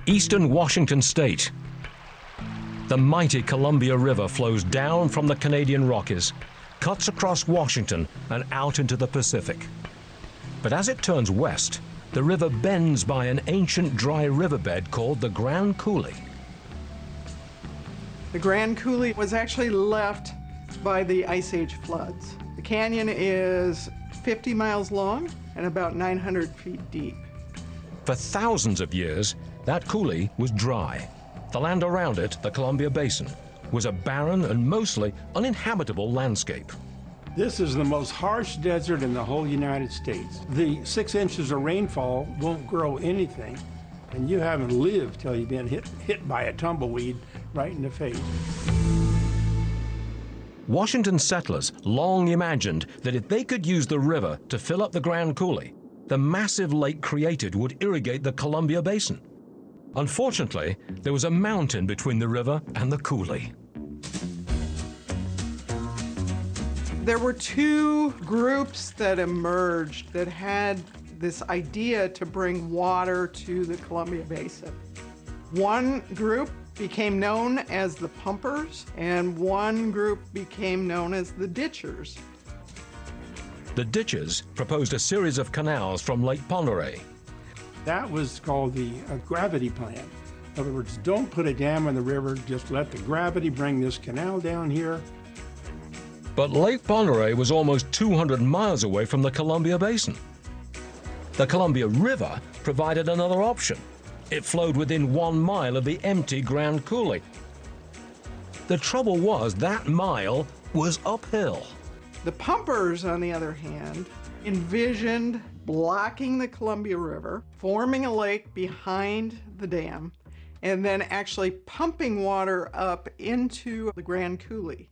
eastern Washington state. The mighty Columbia River flows down from the Canadian Rockies, cuts across Washington and out into the Pacific. But as it turns west, the river bends by an ancient dry riverbed called the Grand Coulee. The Grand Coulee was actually left by the Ice Age floods. The canyon is 50 miles long and about 900 feet deep. For thousands of years, that coulee was dry. The land around it, the Columbia Basin, was a barren and mostly uninhabitable landscape. This is the most harsh desert in the whole United States. The 6 inches of rainfall won't grow anything, and you haven't lived till you've been hit by a tumbleweed right in the face. Washington settlers long imagined that if they could use the river to fill up the Grand Coulee, the massive lake created would irrigate the Columbia Basin. Unfortunately, there was a mountain between the river and the coulee. There were two groups that emerged that had this idea to bring water to the Columbia Basin. One group became known as the pumpers, and one group became known as the ditchers. The ditchers proposed a series of canals from Lake Pend That was called the gravity plan. In other words, don't put a dam on the river, just let the gravity bring this canal down here. But Lake Pend was almost 200 miles away from the Columbia Basin. The Columbia River provided another option. It flowed within 1 mile of the empty Grand Coulee. The trouble was that mile was uphill. The pumpers, on the other hand, envisioned blocking the Columbia River, forming a lake behind the dam, and then actually pumping water up into the Grand Coulee.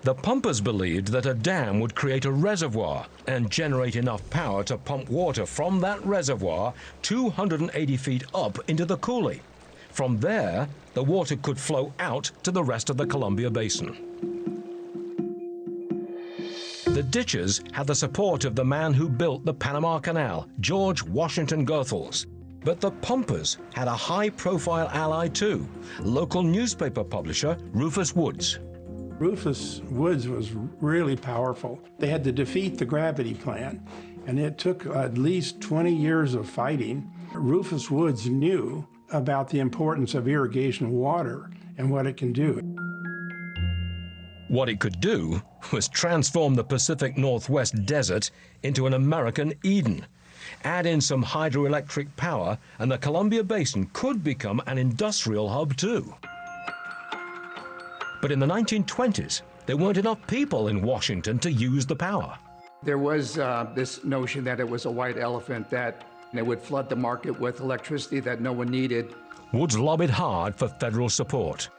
The pumpers believed that a dam would create a reservoir and generate enough power to pump water from that reservoir 280 feet up into the coulee. From there, the water could flow out to the rest of the Columbia Basin. The ditchers had the support of the man who built the Panama Canal, George Washington Goethals. But the pumpers had a high-profile ally too, local newspaper publisher Rufus Woods. Rufus Woods was really powerful. They had to defeat the gravity plan, and it took at least 20 years of fighting. Rufus Woods knew about the importance of irrigation water and what it can do. What it could do was transform the Pacific Northwest desert into an American Eden. Add in some hydroelectric power, and the Columbia Basin could become an industrial hub too. But in the 1920s, there weren't enough people in Washington to use the power. There was this notion that it was a white elephant, that it would flood the market with electricity that no one needed. Woods lobbied hard for federal support.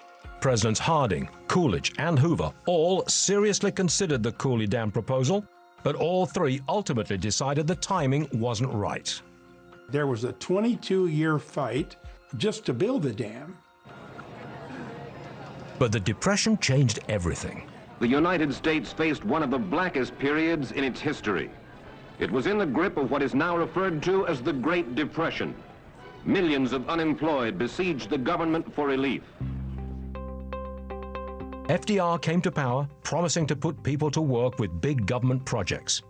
Presidents Harding, Coolidge, and Hoover all seriously considered the Coulee Dam proposal, but all three ultimately decided the timing wasn't right. There was a 22-year fight just to build the dam. But the Depression changed everything. The United States faced one of the blackest periods in its history. It was in the grip of what is now referred to as the Great Depression. Millions of unemployed besieged the government for relief. FDR came to power, promising to put people to work with big government projects.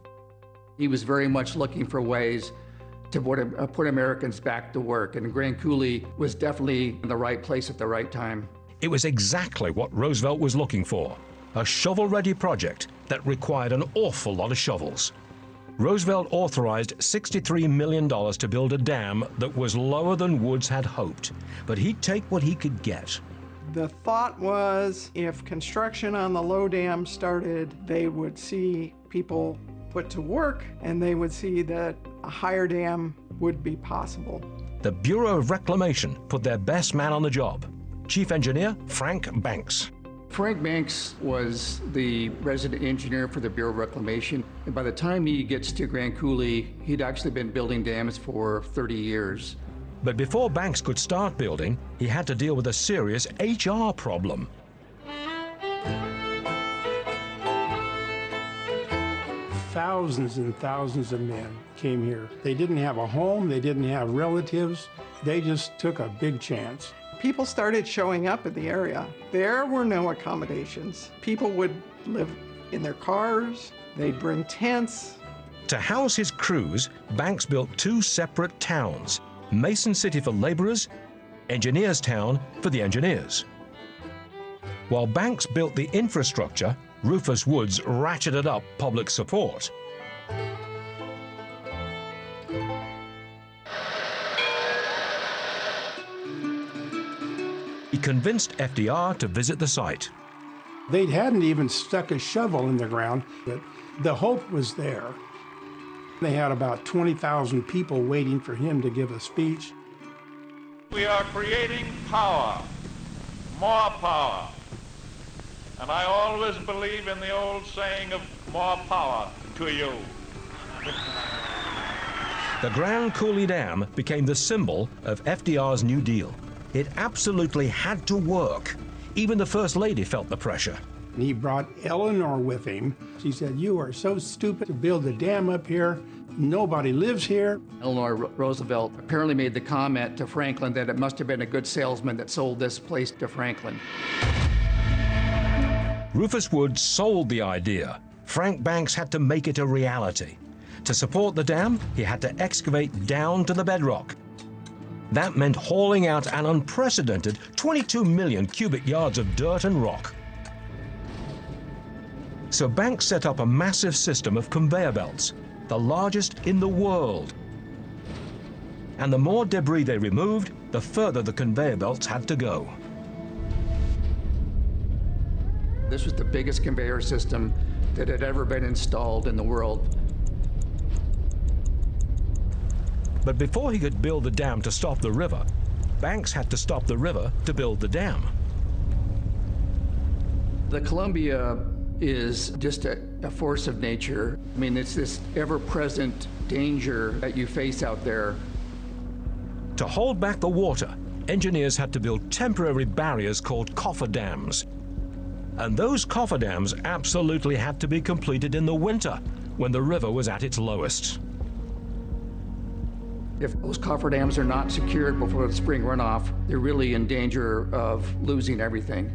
He was very much looking for ways to put Americans back to work, and Grand Coulee was definitely in the right place at the right time. It was exactly what Roosevelt was looking for, a shovel-ready project that required an awful lot of shovels. Roosevelt authorized $63 million to build a dam that was lower than Woods had hoped, but he'd take what he could get. The thought was if construction on the low dam started, they would see people put to work, and they would see that a higher dam would be possible. The Bureau of Reclamation put their best man on the job, Chief Engineer Frank Banks. Frank Banks was the resident engineer for the Bureau of Reclamation, and by the time he gets to Grand Coulee, he'd actually been building dams for 30 years. But before Banks could start building, he had to deal with a serious HR problem. thousands and thousands of men came here. They didn't have a home, they didn't have relatives, they just took a big chance. People started showing up in the area. There were no accommodations. People would live in their cars, they'd bring tents. To house his crews, Banks built two separate towns, Mason City for laborers, Engineers Town for the engineers. While Banks built the infrastructure, Rufus Woods ratcheted up public support. He convinced FDR to visit the site. They hadn't even stuck a shovel in the ground, but the hope was there. They had about 20,000 people waiting for him to give a speech. We are creating power, more power. And I always believe in the old saying of more power to you. The Grand Coulee Dam became the symbol of FDR's New Deal. It absolutely had to work. Even the First Lady felt the pressure. He brought Eleanor with him. She said, "You are so stupid to build a dam up here. Nobody lives here." Eleanor Roosevelt apparently made the comment to Franklin that it must have been a good salesman that sold this place to Franklin. Rufus Woods sold the idea. Frank Banks had to make it a reality. To support the dam, he had to excavate down to the bedrock. That meant hauling out an unprecedented 22 million cubic yards of dirt and rock. So Banks set up a massive system of conveyor belts, the largest in the world. And the more debris they removed, the further the conveyor belts had to go. This was the biggest conveyor system that had ever been installed in the world. But before he could build the dam to stop the river, Banks had to stop the river to build the dam. The Columbia is just a force of nature. I mean, it's this ever-present danger that you face out there. To hold back the water, engineers had to build temporary barriers called cofferdams. And those cofferdams absolutely had to be completed in the winter, when the river was at its lowest. If those cofferdams are not secured before the spring runoff, they're really in danger of losing everything.